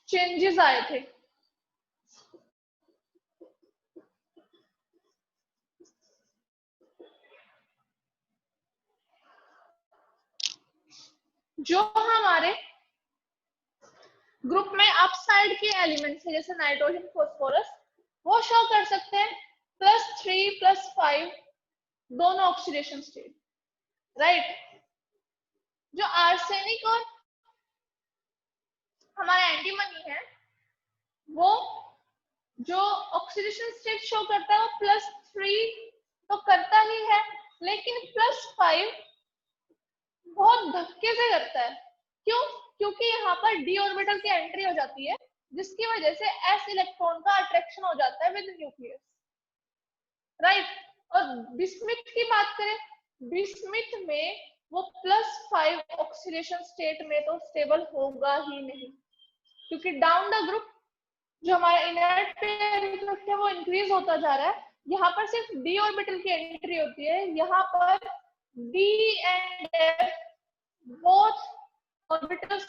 Changes आए थे। जो हमारे ग्रुप में अप साइड के एलिमेंट्स है जैसे नाइट्रोजन फास्फोरस, वो शो कर सकते हैं +3 +5 दोनों ऑक्सीडेशन स्टेट, राइट। जो आर्सेनिक और हमारा एंटीमनी है वो जो ऑक्सीडेशन स्टेट शो करता है वो +3 तो करता ही है, लेकिन +5 बहुत धक्के से करता है। क्यों? क्योंकि यहाँ पर डी ऑर्बिटल की एंट्री हो जाती है, जिसकी वजह से s इलेक्ट्रॉन का अट्रैक्शन हो जाता है विद न्यूक्लियस, राइट। और बिस्मिथ की बात करें, बिस्मिथ में वो +5 ऑक्सीडेशन स्टेट में तो स्टेबल होगा ही नहीं, क्योंकि डाउन द ग्रुप जो हमारा इनर्ट पेयर इफेक्ट है वो इंक्रीज होता जा रहा है। यहाँ पर सिर्फ डी ऑर्बिटल की एंट्री होती है, यहाँ पर D and F both orbitals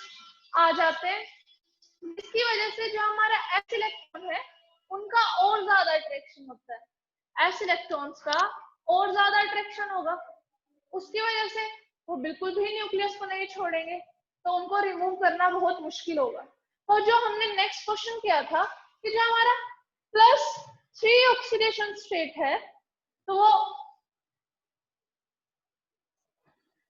आ जाते हैं, जिसकी वजह से जो हमारा एस इलेक्ट्रॉन है उनका और ज्यादा अट्रैक्शन होता है, एस इलेक्ट्रॉन्स का और ज्यादा अट्रैक्शन होगा, उसकी वजह से वो बिल्कुल भी न्यूक्लियस को नहीं छोड़ेंगे, तो उनको रिमूव करना बहुत मुश्किल होगा। तो जो हमने नेक्स्ट क्वेश्चन किया था कि जो हमारा +3 ऑक्सीडेशन स्टेट है, तो वो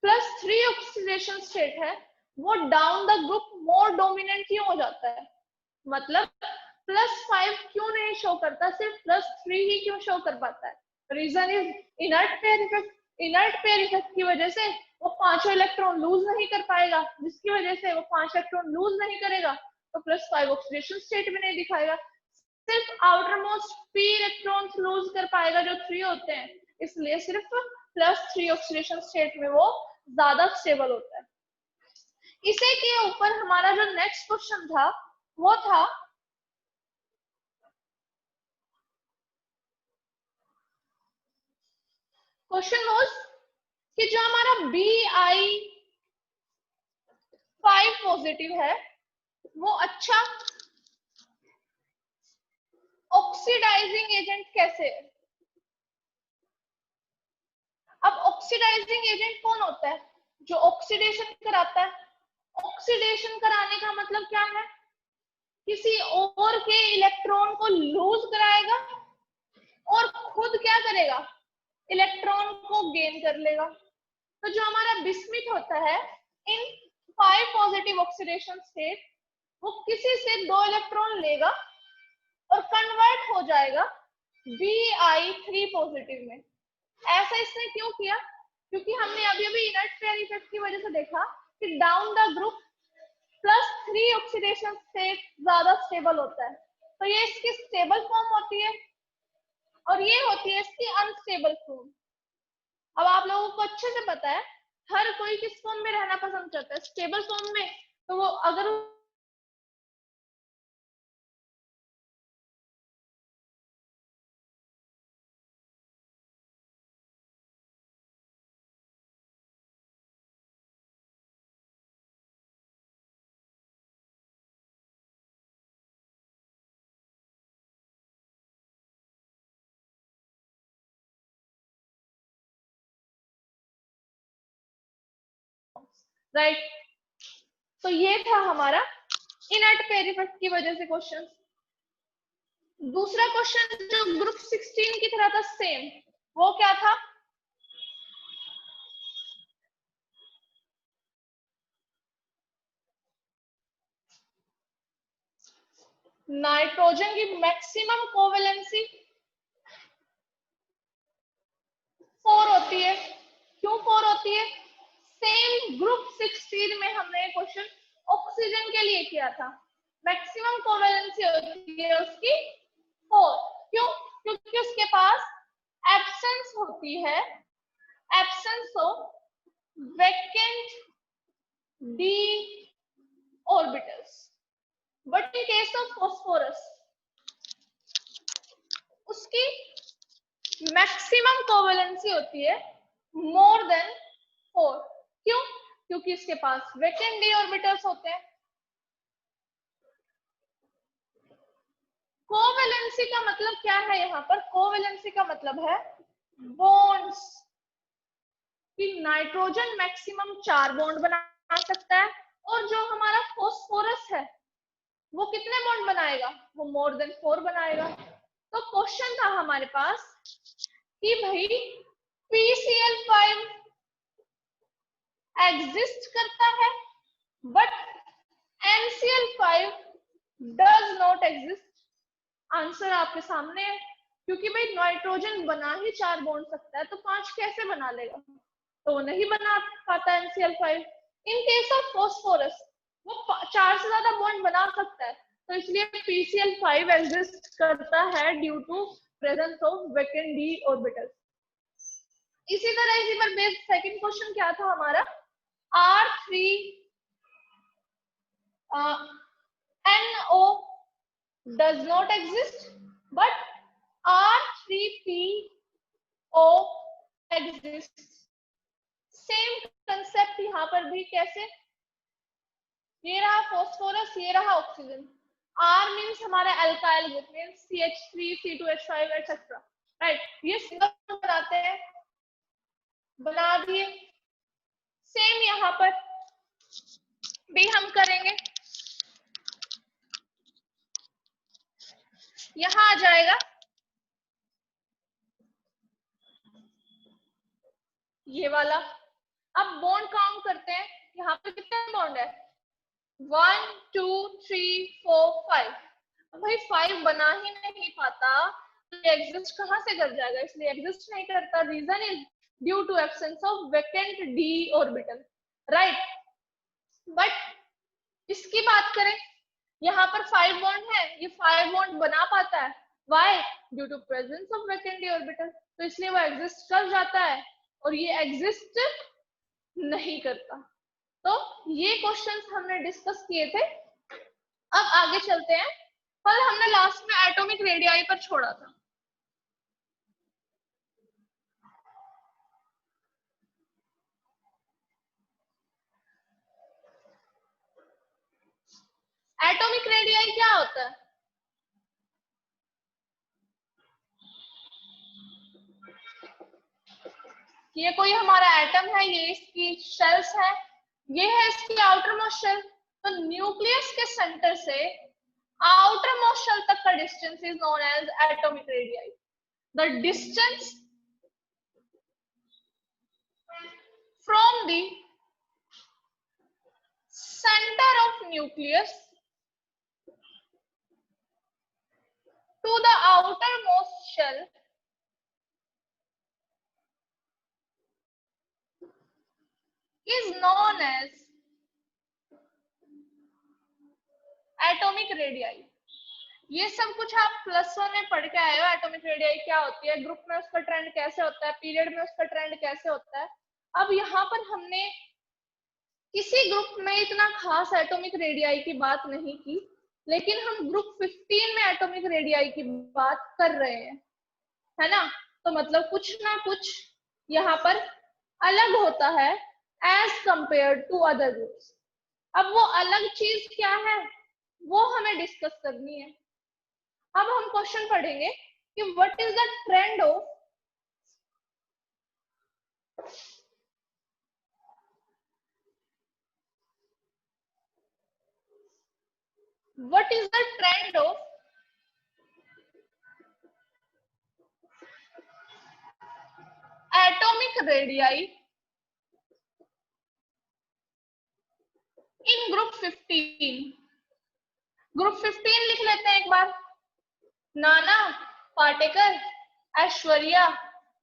+3 ऑक्सीडेशन स्टेट है वो down the group more dominant क्यों हो जाता है, मतलब +5 क्यों नहीं शो करता, सिर्फ +3 ही क्यों शो कर पाता है? Reason is inert pair effect. Inert pair effect की वजह से वो 5 इलेक्ट्रॉन लूज नहीं कर पाएगा, जिसकी वजह से वो 5 इलेक्ट्रॉन लूज नहीं करेगा तो +5 ऑक्सीडेशन स्टेट में नहीं दिखाएगा, सिर्फ outer most p electrons loose कर पाएगा जो 3 होते हैं, इसलिए सिर्फ +3 ऑक्सीडेशन स्टेट में वो ज्यादा स्टेबल होता है। इसी के ऊपर हमारा जो नेक्स्ट क्वेश्चन था वो था क्वेश्चन वाज कि जो हमारा Bi5 पॉजिटिव है वो अच्छा ऑक्सीडाइजिंग एजेंट कैसे है? अब ऑक्सीडाइजिंग एजेंट कौन होता है? जो ऑक्सीडेशन कराता है। ऑक्सीडेशन कराने का मतलब क्या है? किसी और के इलेक्ट्रॉन को लूज कराएगा और खुद क्या करेगा? इलेक्ट्रॉन को गेन कर लेगा। तो जो हमारा बिस्मिथ होता है इन 5 पॉजिटिव ऑक्सीडेशन स्टेट, वो किसी से 2 इलेक्ट्रॉन लेगा और कन्वर्ट हो जाएगा Bi3 पॉजिटिव में। ऐसा इसने क्यों किया? क्योंकि हमने अभी अभी इनर्ट पेयर इफेक्ट की वजह से देखा कि down the group +3 oxidation state ज्यादा स्टेबल होता है, तो ये इसकी स्टेबल फॉर्म होती है और ये होती है इसकी अनस्टेबल फॉर्म। अब आप लोगों को अच्छे से पता है हर कोई किस फॉर्म में रहना पसंद करता है, स्टेबल फॉर्म में। तो वो अगर राइट, तो ये था हमारा इनर्ट पेयर इफेक्ट की वजह से क्वेश्चन। दूसरा क्वेश्चन जो ग्रुप 16 की तरह था सेम, वो क्या था? नाइट्रोजन की मैक्सिमम कोवेलेंसी 4 होती है। क्यों 4 होती है? सेम ग्रुप 16 में हमने क्वेश्चन ऑक्सीजन के लिए किया था, मैक्सिमम कोवेलेंसी होती है उसकी 4। क्यों? क्योंकि उसके पास एब्सेंस होती है, absence of vacant D orbitals. But in case of phosphorus उसकी मैक्सिमम कोवेलेंसी होती है मोर देन 4। क्यों? क्योंकि इसके पास वैकेंट डी ऑर्बिटल्स होते हैं। कोवेलेंसी का मतलब क्या है यहाँ पर? कोवेलेंसी का मतलब है बॉन्ड्स कि नाइट्रोजन मैक्सिमम 4 बॉन्ड बना सकता है और जो हमारा फॉस्फोरस है वो कितने बॉन्ड बनाएगा? वो मोर देन 4 बनाएगा। तो क्वेश्चन था हमारे पास कि भाई PCl5 एग्जिस्ट करता है but NCl5 does not exist. Answer आपके सामने है, क्योंकि भाई नाइट्रोजन बना ही 4 बॉन्ड सकता है तो 5 कैसे बना लेगा? तो वो नहीं बना पाता NCl5। In case of phosphorus वो 4 से ज्यादा बॉन्ड बना सकता है, तो इसलिए PCl5 एग्जिस्ट करता है due to presence of vacant d orbital. इसी तरह इसी पर बेस्ड सेकंड क्वेश्चन क्या था हमारा? R3 NO does not exist but R3PO exists। Same concept यहाँ पर भी कैसे? ये रहा फॉस्फोरस, ये रहा ऑक्सीजन। R मीन्स हमारा alkyl group means CH3 C2H5 etcetera, right? ये सिंगल बनाते हैं, बना दिए। सेम यहाँ पर भी हम करेंगे, यहाँ आ जाएगा ये वाला। अब बॉन्ड काउंट करते हैं, यहाँ पर कितने बॉन्ड है? 1 2 3 4 5। भाई 5 बना ही नहीं पाता तो एग्जिस्ट कहाँ से कर जाएगा? इसलिए एग्जिस्ट नहीं करता। Reason is due to absence of vacant d orbital, right? But इसकी बात करें, यहाँ पर 5 बॉन्ड है, ये 5 बॉन्ड बना पाता है। Why? Due to presence of vacant d orbital, तो इसलिए वो एग्जिस्ट कर जाता है और ये एग्जिस्ट नहीं करता। तो ये क्वेश्चंस हमने डिस्कस किए थे। अब आगे चलते हैं। कल हमने लास्ट में एटॉमिक रेडियाई पर छोड़ा था। एटॉमिक रेडियाई क्या होता है? ये कोई हमारा एटम है, ये इसकी शेल्स है, ये है इसकी आउटर मोस्ट शेल। तो न्यूक्लियस के सेंटर से आउटर मोस्ट शेल तक का distance is known as atomic radii. The distance from the centre of nucleus to the outermost shell is known as atomic radii। ये सब कुछ आप +1 में पढ़ के आए हो। एटॉमिक रेडियाई क्या होती है, ग्रुप में उसका ट्रेंड कैसे होता है, पीरियड में उसका ट्रेंड कैसे होता है। अब यहाँ पर हमने किसी ग्रुप में इतना खास एटॉमिक रेडियाई की बात नहीं की, लेकिन हम ग्रुप 15 में एटॉमिक रेडियाई की बात कर रहे हैं, है ना? तो मतलब कुछ ना कुछ यहाँ पर अलग होता है as compare to other groups. अब वो अलग चीज क्या है वो हमें डिस्कस करनी है। अब हम क्वेश्चन पढ़ेंगे कि what is the trend of atomic radii in group 15। Group 15 लिख लेते हैं एक बार। नाना, पाटेकर, ऐश्वर्या,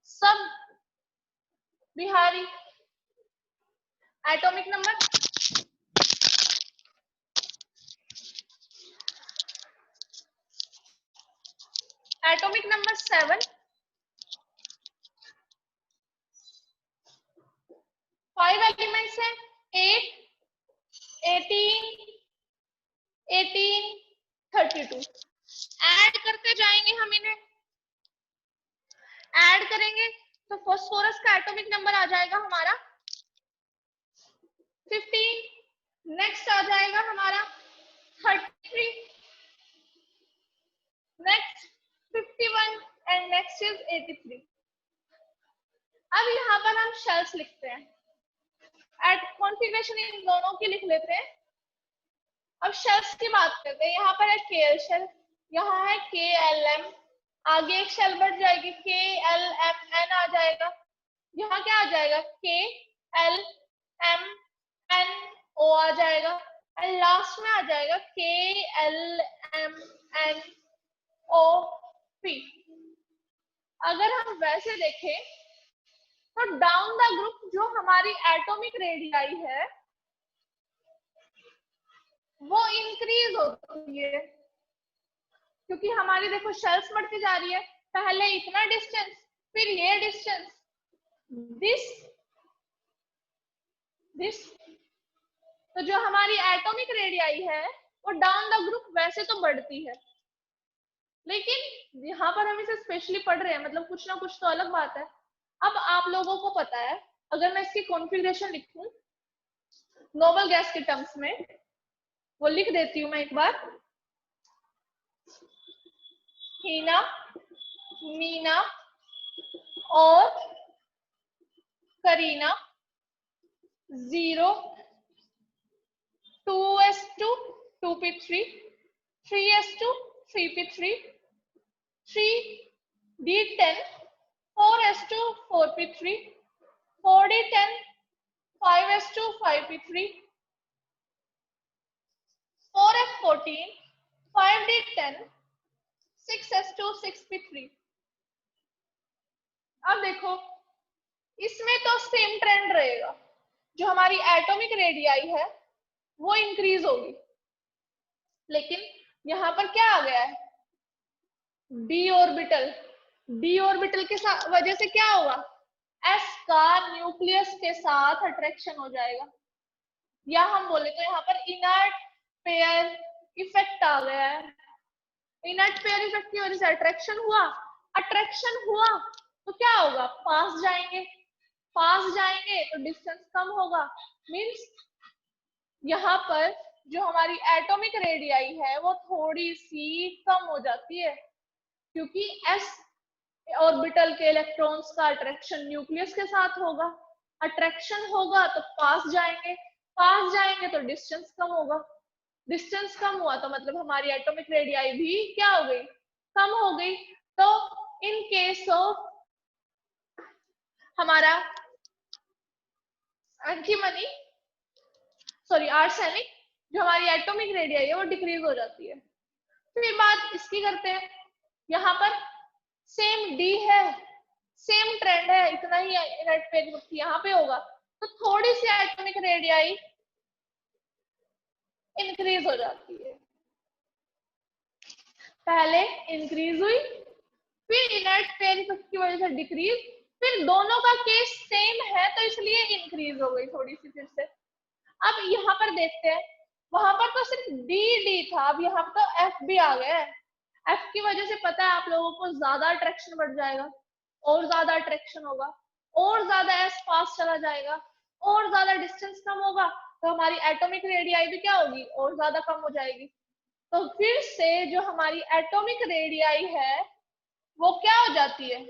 सब Bihari. Atomic number atomic number 7, 5 elements हैं, 8, 18, 18, 32। ऐड करते जाएंगे हम इन्हें। ऐड करेंगे तो फास्फोरस का एटॉमिक नंबर आ जाएगा हमारा 15। नेक्स्ट आ जाएगा हमारा 33। x is 83। अब यहाँ पर हम शेल्स लिखते हैं, एट कॉन्फ़िगरेशन इन दोनों की लिख लेते हैं। अब शेल्स की बात करते हैं, यहाँ पर है KL शेल, यहाँ है KLM, आगे एक शेल बढ़ जाएगी KLMN आ जाएगा, यहाँ क्या आ जाएगा KLMNO आ जाएगा, और लास्ट में आ जाएगा KLMNOP। अगर हम वैसे देखें तो डाउन द ग्रुप जो हमारी एटॉमिक रेडियाई है वो इंक्रीज होती है, क्योंकि हमारी देखो शेल्स बढ़ती जा रही है, पहले इतना डिस्टेंस, फिर ये डिस्टेंस, दिस, तो जो हमारी एटॉमिक रेडियाई है वो डाउन द ग्रुप वैसे तो बढ़ती है, लेकिन यहाँ पर हम इसे स्पेशली पढ़ रहे हैं, मतलब कुछ ना कुछ तो अलग बात है। अब आप लोगों को पता है, अगर मैं इसकी कॉन्फ़िगरेशन लिखूं नोबल गैस के टर्म्स में, वो लिख देती हूँ मैं एक बार, हीना, मीना और Kareena 0, 2s2 2p3, 3s2 3p3, 3d10 4s2 4p3, 4d10 5s2 5p3, 4f14 5d10 6s2 6p3। अब देखो इसमें तो सेम ट्रेंड रहेगा, जो हमारी एटॉमिक रेडियाई है वो इंक्रीज होगी, लेकिन यहाँ पर क्या आ गया है डी ऑर्बिटल, डी ऑर्बिटल के वजह से क्या होगा, s का न्यूक्लियस के साथ अट्रैक्शन हो जाएगा, या हम बोले तो यहाँ पर इनर्ट पेयर इफेक्ट आ गया है। इनर्ट पेयर इफेक्ट की वजह से अट्रैक्शन हुआ तो क्या होगा, पास जाएंगे तो डिस्टेंस कम होगा, मींस यहाँ पर जो हमारी एटॉमिक रेडियाई है वो थोड़ी सी कम हो जाती है, क्योंकि s ऑर्बिटल के इलेक्ट्रॉन्स का अट्रैक्शन न्यूक्लियस के साथ होगा, अट्रैक्शन होगा तो पास जाएंगे तो डिस्टेंस कम होगा, डिस्टेंस कम हुआ तो मतलब हमारी एटॉमिक रेडियाई भी क्या हो गई, कम हो गई। तो इन केस ऑफ हमारा एंटीमनी आर्सेनिक, जो हमारी एटॉमिक रेडियाई है वो डिक्रीज हो जाती है। फिर बात इसकी करते हैं, यहाँ पर सेम डी है, सेम ट्रेंड है, इतना ही इनर्ट पेयर यहाँ पे होगा, तो थोड़ी सी एटॉमिक रेडियाई इंक्रीज हो जाती है, पहले इंक्रीज हुई फिर इनर्ट पेयर की वजह से डिक्रीज, फिर दोनों का केस सेम है तो इसलिए इंक्रीज हो गई थोड़ी सी फिर से। अब यहाँ पर देखते हैं, वहां पर तो सिर्फ डी था, अब यहाँ पर तो एफ भी आ गया है, एफ की वजह से पता है आप लोगों को ज्यादा अट्रैक्शन बढ़ जाएगा, और ज्यादा अट्रैक्शन होगा, और ज्यादा एस पास चला जाएगा, और ज्यादा डिस्टेंस कम होगा, तो हमारी एटॉमिक रेडियाई भी क्या होगी, और ज्यादा कम हो जाएगी। तो फिर से जो हमारी एटॉमिक रेडियाई है वो क्या हो जाती है,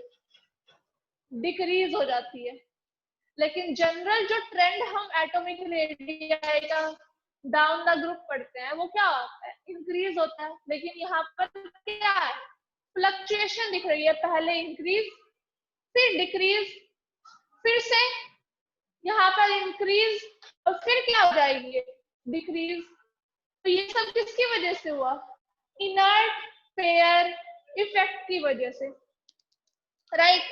डिक्रीज हो जाती है। लेकिन जनरल जो ट्रेंड हम एटॉमिक रेडियाई का डाउन द ग्रुप पढ़ते हैं वो क्या होता है, इंक्रीज होता है। लेकिन यहाँ पर क्या है, फ्लक्चुएशन दिख रही है, पहले इंक्रीज फिर डिक्रीज, फिर से यहाँ पर इंक्रीज और फिर क्या हो जाएगी, डिक्रीज। तो ये सब किसकी वजह से हुआ, इनर्ट पेयर इफेक्ट की वजह से, राइट।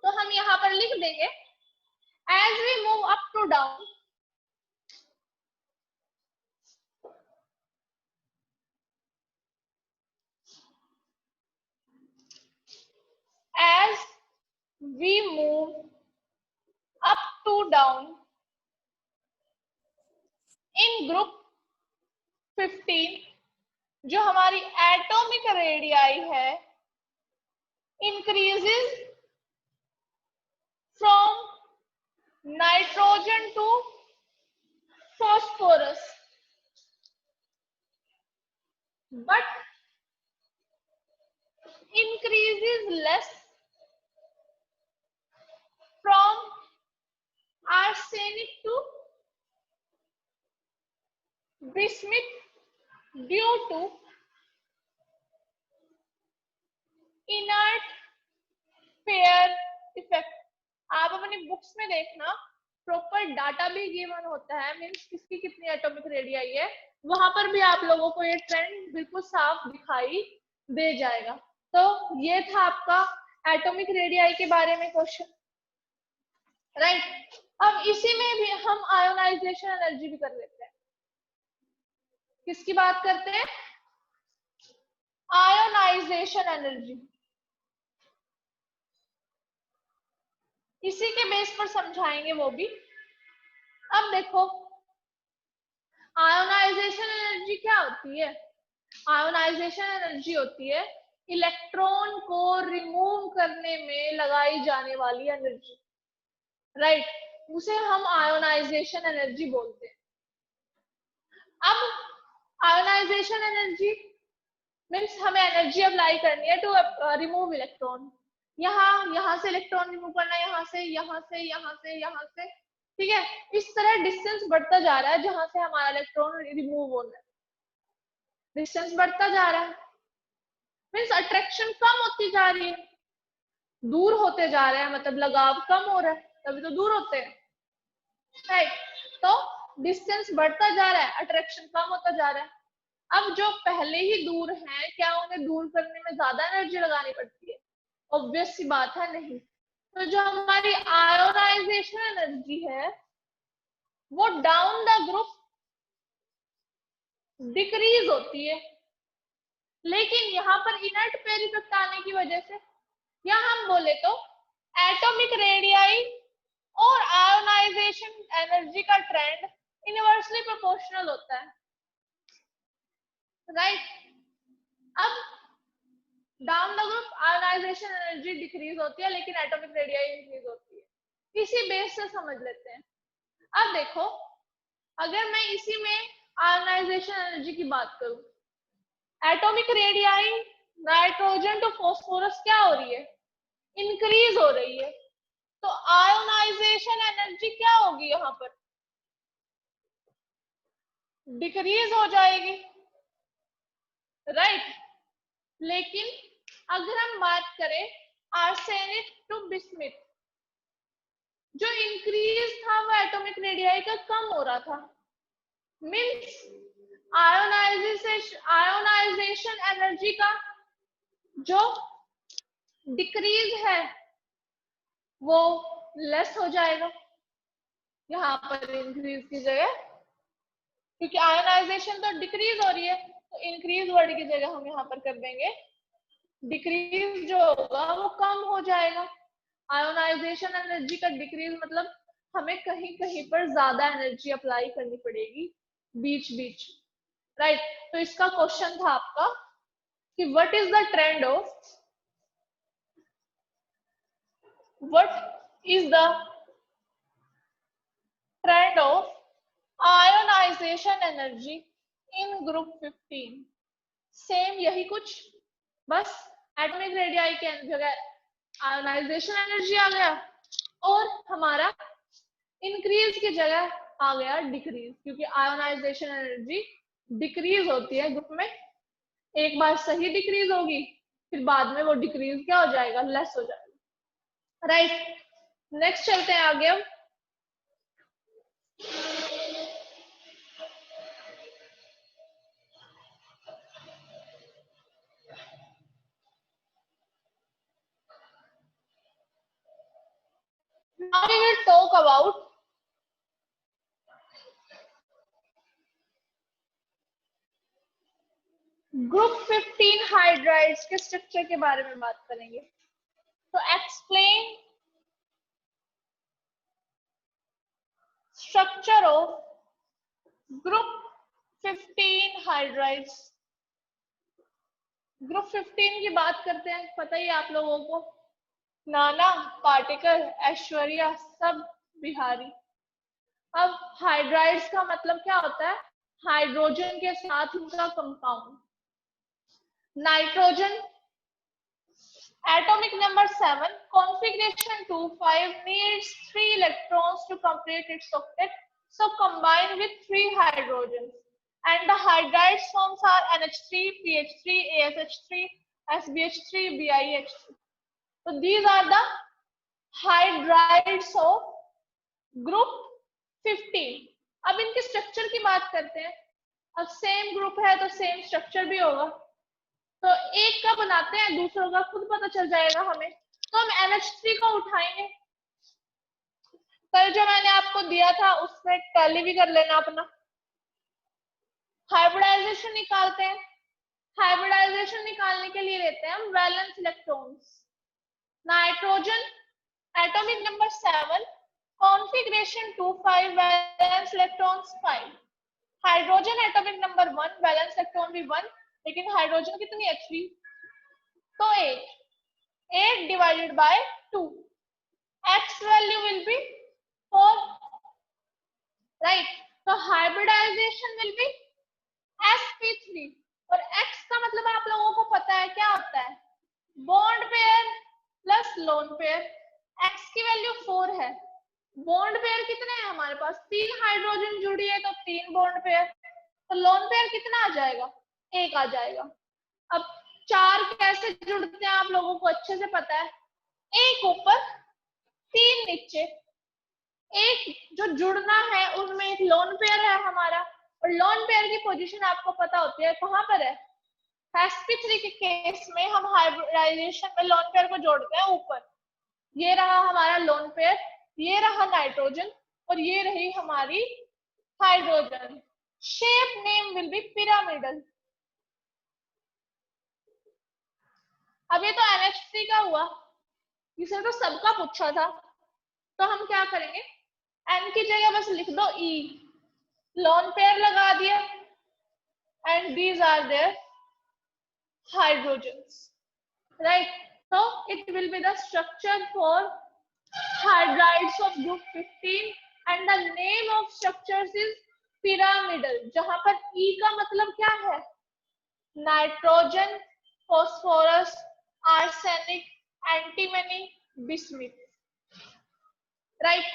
तो हम यहाँ पर लिख देंगे, as we move up to down, as we move up to down in group 15, जो हमारी एटॉमिक रेडियाई है increases from nitrogen to phosphorus, but less from arsenic to bismuth due to inert pair effect. आप अपनी books में देखना proper data भी given होता है, मीन्स किसकी कितनी एटॉमिक रेडियाई है, वहां पर भी आप लोगों को ये ट्रेंड बिल्कुल साफ दिखाई दे जाएगा। तो ये था आपका एटॉमिक रेडियाई के बारे में क्वेश्चन, राइट। अब इसी में भी हम आयोनाइजेशन एनर्जी भी कर लेते हैं। किसकी बात करते हैं? Ionisation energy. इसी के बेस पर समझाएंगे वो भी। अब देखो आयोनाइजेशन एनर्जी क्या होती है? आयोनाइजेशन एनर्जी होती है इलेक्ट्रॉन को रिमूव करने में लगाई जाने वाली एनर्जी, राइट। उसे हम आयोनाइजेशन एनर्जी बोलते हैं। अब आयोनाइजेशन एनर्जी मीन्स हमें एनर्जी अप्लाई करनी है टू रिमूव इलेक्ट्रॉन। यहाँ से इलेक्ट्रॉन रिमूव करना है, यहाँ से, यहाँ से, यहाँ से, यहाँ से, ठीक है। इस तरह डिस्टेंस बढ़ता जा रहा है जहां से हमारा इलेक्ट्रॉन रिमूव होना है, डिस्टेंस बढ़ता जा रहा है, मीन्स अट्रैक्शन कम होती जा रही है, दूर होते जा रहे हैं, मतलब लगाव कम हो रहा है, तभी तो दूर होते हैं, राइट। तो डिस्टेंस बढ़ता जा रहा है, अट्रैक्शन कम होता जा रहा है। अब जो पहले ही दूर हैं, क्या उन्हें दूर करने में ज्यादा एनर्जी लगानी पड़ती है? ऑब्वियस सी बात है, नहीं। तो जो हमारी आयोनाइजेशन एनर्जी है वो डाउन द ग्रुप डिक्रीज होती है, लेकिन यहाँ पर इनर्ट पेयर इफेक्ट आने की वजह से, या हम बोले तो एटॉमिक रेडियाई और आयोनाइजेशन एनर्जी का ट्रेंड इनवर्सली प्रोपोर्शनल होता है, राइट। अब down the group ionisation energy decrease होती है लेकिन एटॉमिक रेडियाई इंक्रीज होती है। इसी बेस से समझ लेते हैं। अब देखो अगर मैं इसी में आयोनाइजेशन एनर्जी की बात करूं, atomic radii nitrogen to phosphorus क्या हो रही है? इंक्रीज हो रही है। तो आयोनाइजेशन एनर्जी क्या होगी? यहाँ पर डिक्रीज हो जाएगी, राइट। लेकिन अगर हम बात करें आर्सेनिक टू बिस्मिथ, जो इंक्रीज था वो एटॉमिक रेडियाई का कम हो रहा था, मीन्स आयोनाइजेशन एनर्जी का जो डिक्रीज है वो लेस हो जाएगा यहाँ पर इंक्रीज की जगह, क्योंकि आयोनाइजेशन तो डिक्रीज हो रही है, तो इंक्रीज वर्ड की जगह हम यहाँ पर कर देंगे डिक्रीज, जो होगा वो कम हो जाएगा। आयोनाइजेशन एनर्जी का डिक्रीज मतलब हमें कहीं कहीं पर ज्यादा एनर्जी अप्लाई करनी पड़ेगी बीच बीच, राइट। तो इसका क्वेश्चन था आपका कि what is the trend of, what is the trend of ionisation energy in group 15। Same यही कुछ, बस एटॉमिक रेडियाई के जगह आयोनाइजेशन एनर्जी आ गया और हमारा इंक्रीज की जगह आ गया डिक्रीज, क्योंकि आयोनाइजेशन एनर्जी डिक्रीज होती है ग्रुप में, एक बार सही डिक्रीज होगी फिर बाद में वो डिक्रीज क्या हो जाएगा? लेस हो जाएगा, राइट। नेक्स्ट चलते हैं आगे हम। Now we will talk about group 15 hydrides के स्ट्रक्चर के बारे में बात करेंगे। तो explain structure of group 15 hydrides. Group 15 की बात करते हैं, पता ही आप लोगों को, नाना, पार्टिकल, ऐश्वर्या, सब बिहारी। अब हाइड्राइड्स का मतलब क्या होता है? हाइड्रोजन के साथ उनका compound. Nitrogen Atomic number 7, configuration 2,5 needs 3 electrons to complete its octet. So combine with 3 hydrogens. And the hydrides forms are NH3, PH3, ASH3, SBH3, BiH3. So these are the hydrides of group 15. अब इनके structure की बात करते हैं. अब same group है तो same structure भी होगा. तो एक का बनाते हैं, दूसरों का खुद पता चल जाएगा हमें. तो हम NH3 को उठाएंगे. कल जो मैंने आपको दिया था उसमें टैली भी कर लेना अपना. हाइब्रिडाइजेशन निकालते हैं. हाइब्रिडाइजेशन निकालने के लिए लेते हैं हम valence electrons. Nitrogen atomic number 7, configuration 2,5 valence electrons 5. Hydrogen atomic number 1 valence electron भी 1, लेकिन हाइड्रोजन कितनी H3 तो 8 divided by 2. X value will be 4, right. तो हाइब्रिडाइजेशन विल बी sp3. और X का मतलब आप लोगों को पता है क्या होता है, bond pair plus lone pair. X की वैल्यू 4 है. बॉन्ड पेयर कितने हैं हमारे पास, 3 हाइड्रोजन जुड़ी है तो 3 बॉन्ड पेयर. तो लोन पेयर कितना आ जाएगा, 1 आ जाएगा. अब 4 कैसे जुड़ते हैं आप लोगों को अच्छे से पता है. 1 ऊपर 3 नीचे. एक जो जुड़ना है उनमें एक लोन पेयर है हमारा. और लोन पेयर की पोजीशन आपको पता होती है कहां पर है. sp3 के केस में हम हाइब्रिडाइजेशन में लोन पेयर को जोड़ते हैं ऊपर. ये रहा हमारा लोन पेयर, ये रहा नाइट्रोजन और ये रही हमारी hydrogen. Shape name will be pyramidal. अब ये तो NH3 का हुआ, इसे तो सबका पूछा था. तो हम क्या करेंगे, N की जगह बस लिख दो E. लोन पेयर लगा दिया and these are their hydrogens, right. So it will be the structure for hydrides of group 15 and the name of structures is pyramidal. जहां पर E का मतलब क्या है, nitrogen, phosphorus, arsenic, antimony, bismuth, right.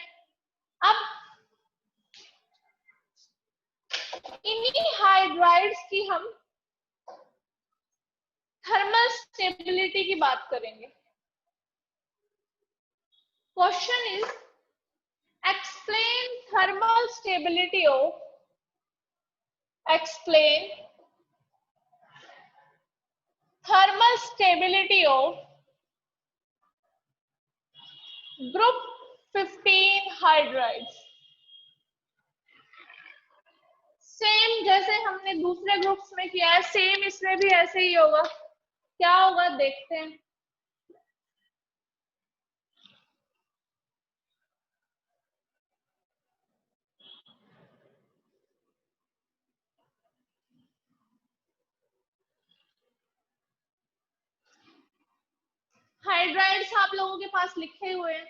अब इन्हीं हाइड्राइड्स की हम थर्मल स्टेबिलिटी की बात करेंगे. Question is explain thermal stability of, explain thermal stability of group 15 hydrides. Same जैसे हमने दूसरे ग्रुप्स में किया है, सेम इसमें भी ऐसे ही होगा. क्या होगा देखते हैं. हाइड्राइड्स आप लोगों के पास लिखे हुए हैं.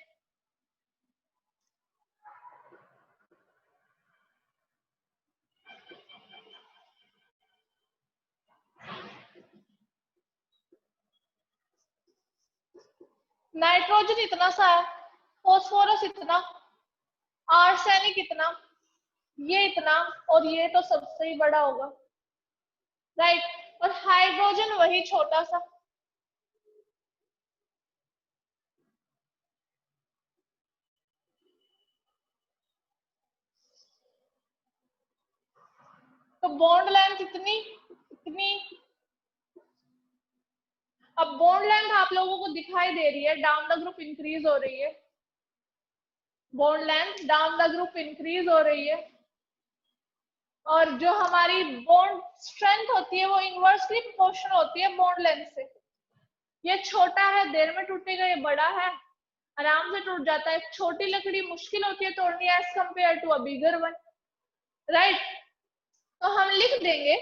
नाइट्रोजन इतना सा है, फॉस्फोरस इतना, आर्सेनिक इतना, ये इतना, और ये तो सबसे ही बड़ा होगा, राइट. और हाइड्रोजन वही छोटा सा. तो बॉन्ड लेंथ इतनी इतनी. अब बॉन्ड लेंथ आप लोगों को दिखाई दे रही है, डाउन द ग्रुप इंक्रीज हो रही है. Bond length down the group increase हो रही है. और जो हमारी बॉन्ड स्ट्रेंथ होती है वो इनवर्सली प्रोपोर्शनल होती है बॉन्ड लेंथ से. ये छोटा है, देर में टूटेगा. ये बड़ा है, आराम से टूट जाता है. छोटी लकड़ी मुश्किल होती है तोड़नी as compare to a bigger one, right. तो हम लिख देंगे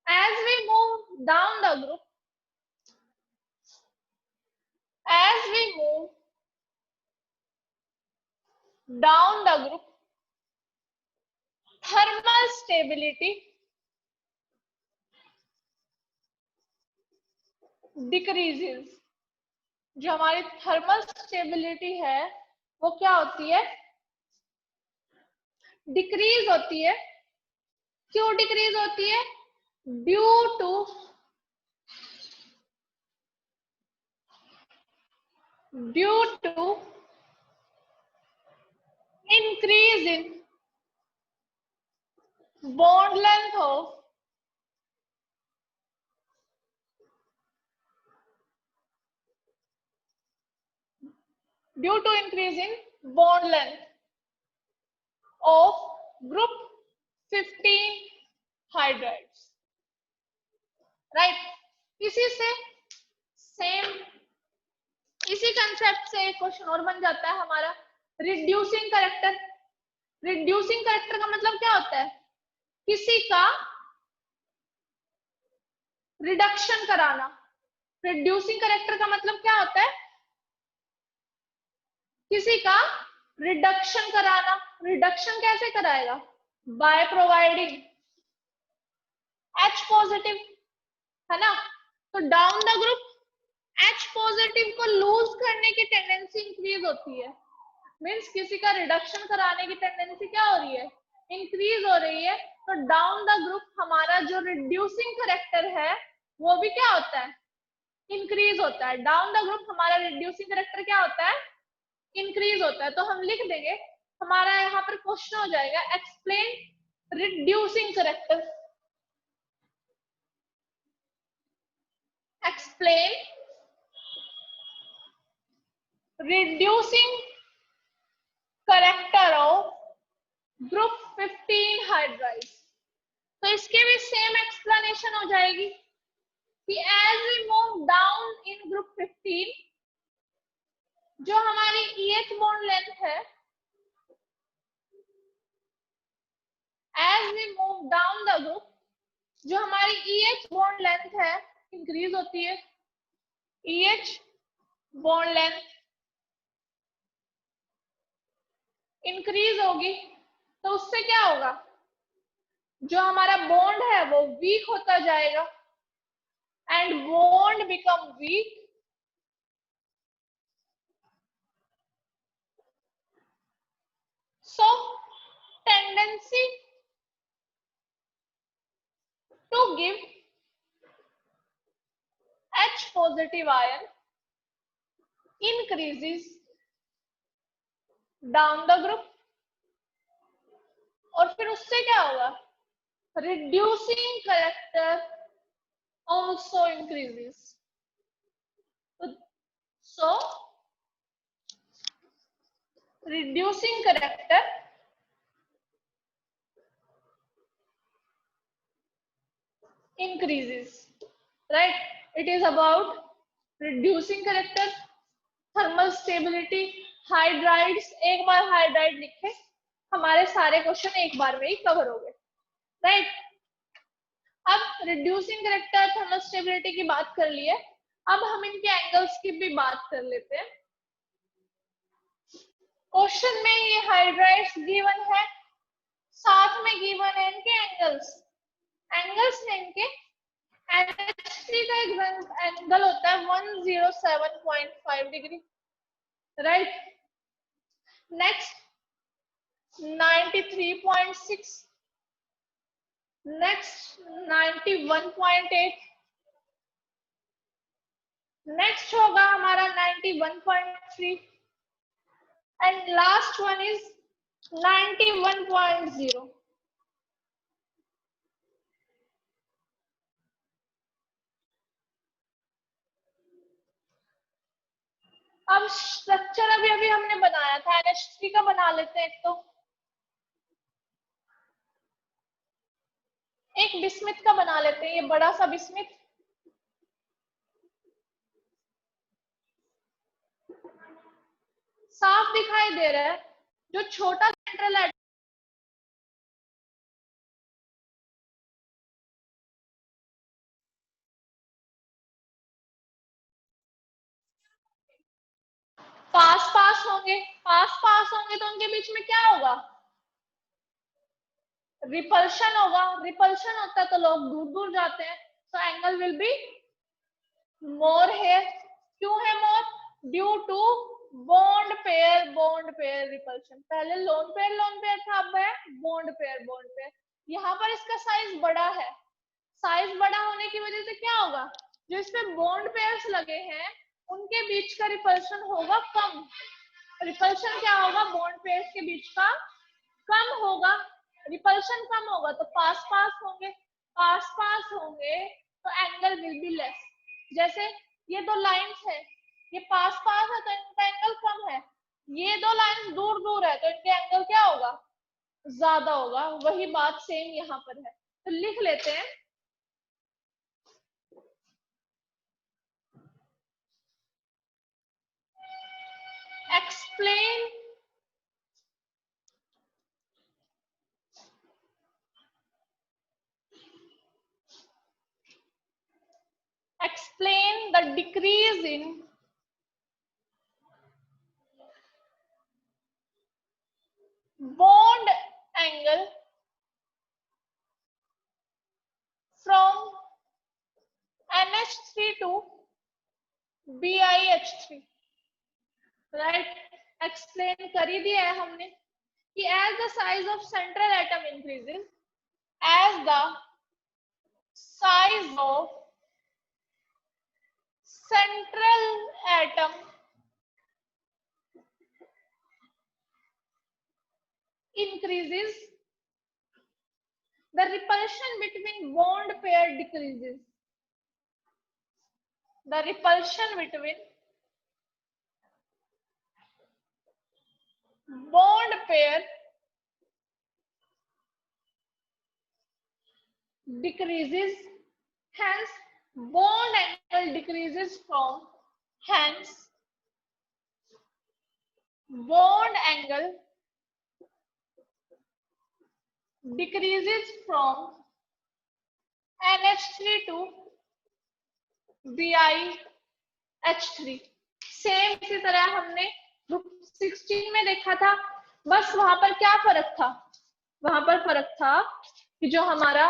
as we move down the group, as we move down the group, thermal stability decreases. जो हमारी थर्मल स्टेबिलिटी है वो क्या होती है, डिक्रीज होती है। क्यों डिक्रीज होती है? Due to increase in bond length of due to increase in bond length of group 15 hydrides, right? इसी से सेम इसी कंसेप्ट से एक क्वेश्चन और बन जाता है हमारा, रिड्यूसिंग करेक्टर। रिड्यूसिंग करेक्टर का मतलब क्या होता है? किसी का रिडक्शन कराना। रिड्यूसिंग करेक्टर का मतलब क्या होता है? किसी का रिडक्शन कराना। रिडक्शन कैसे कराएगा? बाय प्रोवाइडिंग H पॉजिटिव, है ना? तो down the group H positive को लूज करने की टेंडेंसी इंक्रीज होती है। मींस किसी का रिडक्शन कराने की टेंडेंसी क्या हो रही है? इंक्रीज हो रही है। तो डाउन द ग्रुप हमारा जो रिड्यूसिंग करेक्टर है वो भी क्या होता है? इंक्रीज होता है। डाउन द ग्रुप हमारा रिड्यूसिंग करेक्टर क्या होता है? इंक्रीज होता है। तो हम लिख देंगे, हमारा यहाँ पर क्वेश्चन हो जाएगा explain reducing character. Explain reducing character of group 15 hydrides. तो इसके भी सेम एक्सप्लेनेशन हो जाएगी कि as we move down in group 15, जो हमारी EH बॉन्ड लेंथ है, as we move down the group, जो हमारी EH बॉन्ड लेंथ है इंक्रीज होती है। EH बॉन्ड लेंथ इंक्रीज होगी तो उससे क्या होगा? जो हमारा बॉन्ड है वो वीक होता जाएगा and bond become weak, so tendency to give H positive ion increases down the group। और फिर उससे क्या होगा? Reducing character also increases। So reducing character increases, right? It is about reducing character, thermal stability, hydrides. एक बार hydride लिखे, हमारे सारे question एक बार में ही कवर हो गए, राइट? अब रिड्यूसिंग करेक्टर, थर्मल स्टेबिलिटी की बात कर लिए, अब हम इनके एंगल्स की भी बात कर लेते हैं। क्वेश्चन में ये हाइड्राइड्स गिवन है, साथ में गिवन है इनके एंगल्स। एंगल्स है इनके, NH3 का एंगल होता है 107.5 degree, right? Next 93.6, next 91.8, next होगा हमारा 91.3 एंड लास्ट वन इज 91.0। अब स्ट्रक्चर अभी अभी हमने बनाया था, NH3 का बना लेते हैं। एक बिस्मिथ का बना लेते हैं, ये बड़ा सा बिस्मिथ। साफ दिखाई दे रहा है। जो छोटा सेंट्रल एटम पास पास होंगे तो उनके बीच में क्या होगा? रिपल्शन होगा। रिपल्शन होता है तो लोग दूर दूर जाते हैं, so angle will be more here. क्यों है more? Due to bond pair repulsion. पहले लोन पेयर था, अब है बॉन्ड पेयर। यहाँ पर इसका साइज बड़ा है, साइज बड़ा होने की वजह से क्या होगा, जो इसमें बॉन्ड पेयर्स लगे हैं उनके बीच का रिपल्शन होगा कम। रिपल्शन क्या होगा, बॉन्ड पेयर्स के बीच का कम होगा, रिपल्शन कम होगा तो पास पास होंगे तो एंगल विल बी लेस। जैसे ये दो लाइंस है, ये पास पास है तो इनका एंगल कम है, ये दो लाइंस दूर दूर है तो इनके एंगल क्या होगा, ज्यादा होगा। वही बात सेम यहाँ पर है, तो लिख लेते हैं explain the decrease in bond angle from NH3 to BiH3, right. Explain कर ही दिया है हमने कि as the size of central atom increases, as the size of central atom increases, the repulsion between bond pair decreases. The repulsion between bond pair decreases, hence bond angle decreases from, hence bond angle decreases from NH3 to BiH3। Same इसी तरह हमने group 16 में देखा था, बस वहां पर क्या फर्क था, वहां पर फर्क था कि जो हमारा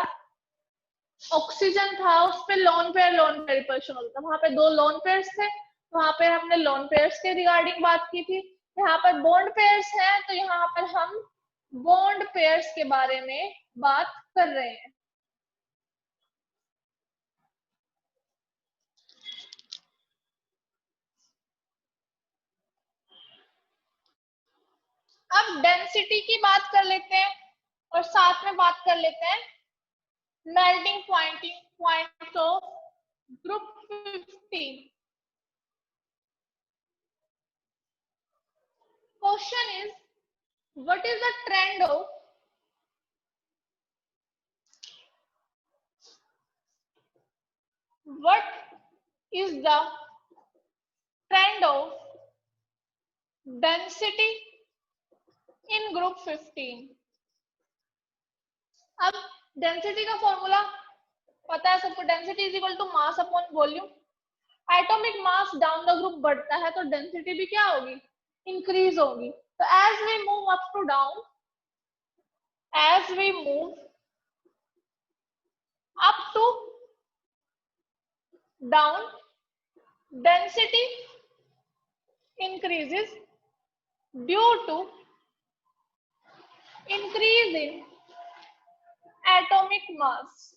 ऑक्सीजन था उस पे लोन पेयर रिपल्शन होता था। वहां पे दो लोन पेयर्स थे, वहां पे हमने लोन पेयर्स के रिगार्डिंग बात की थी। यहाँ पर बॉन्ड पेयर्स हैं तो यहाँ पर हम बॉन्ड पेयर्स के बारे में बात कर रहे हैं। अब डेंसिटी की बात कर लेते हैं और साथ में बात कर लेते हैं melting point of group 15। Question is what is the trend of density in group 15। अब डेंसिटी का फॉर्मूला पता है सबको, density is equal to mass upon volume. Atomic mass down the group बढ़ता है तो डेंसिटी भी क्या होगी, इंक्रीज होगी। तो as we move up to down, as we move up to down, density increases due to increase in atomic mass।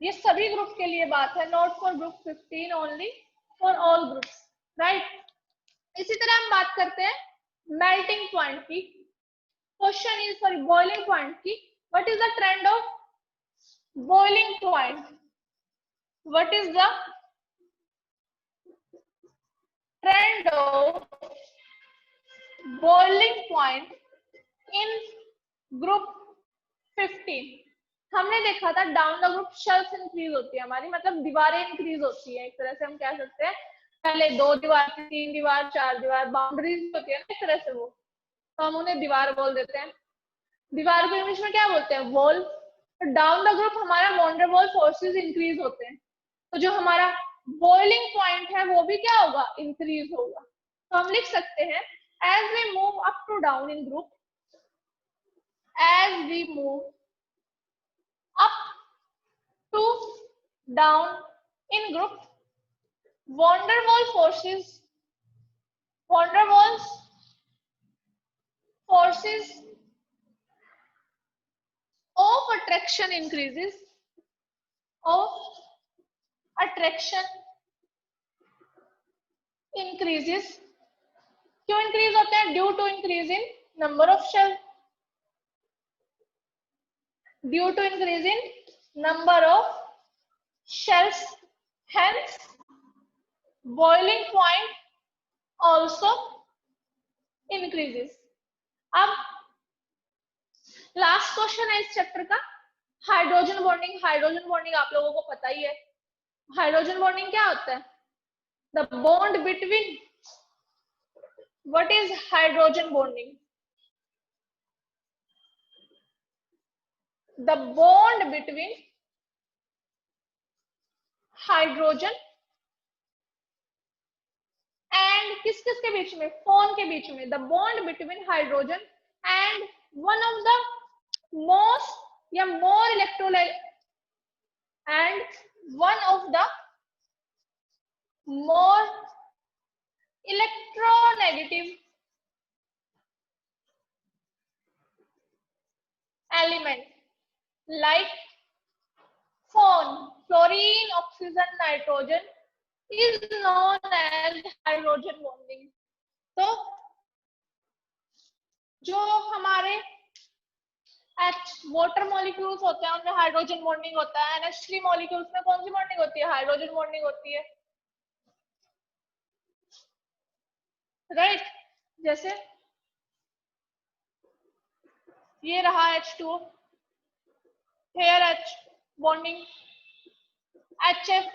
ये सभी ग्रुप के लिए बात है, not for group 15 only, for all groups, right. इसी तरह हम बात करते हैं मेल्टिंग पॉइंट की। Question is sorry boiling point की। What is the trend of boiling point, what is the trend of boiling point in group 15। हमने देखा था down the group shells increase होती है हमारी, मतलब दीवारें इंक्रीज होती है, एक तरह से हम कह सकते हैं। पहले 2 दीवार, 3 दीवार, 4 दीवार, बाउंड्रीज होती है ना एक तरह से, वो तो हम उन्हें दीवार बोल देते हैं। दीवार को इंग्लिश में क्या बोलते हैं, वॉल। तो डाउन द ग्रुप हमारा van der Waals forces increase होते हैं, तो जो हमारा बॉइलिंग पॉइंट है वो भी क्या होगा, इंक्रीज होगा। तो हम लिख सकते हैं as we move up to down in group, as we move up to down in group, van der Waals forces van der Waals forces of attraction increases, of attraction increases. क्यों increase होते हैं? Due to increase in number of shell, due to increase in number of shells, hence boiling point also increases. अब last question है इस chapter का, hydrogen bonding. Hydrogen bonding आप लोगों को पता ही है। हाइड्रोजन बॉन्डिंग क्या होता है? The bond between, what is hydrogen bonding? The bond between hydrogen and किस किस के बीच में? फोन के बीच में। The bond between hydrogen and one of the most या more electrolyte and one of the more electronegative element like phone, fluorine, oxygen, nitrogen is known as hydrogen bonding. तो जो हमारे H वाटर मॉलिक्यूल्स होते हैं उनमें hydrogen bonding होता है। NH3 molecules में कौन सी बॉन्डिंग होती है? हाइड्रोजन बॉन्डिंग होती है, राइट जैसे ये रहा H2O, here H bonding, HF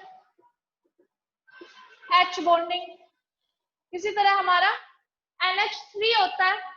H bonding. इसी तरह हमारा NH3 होता है,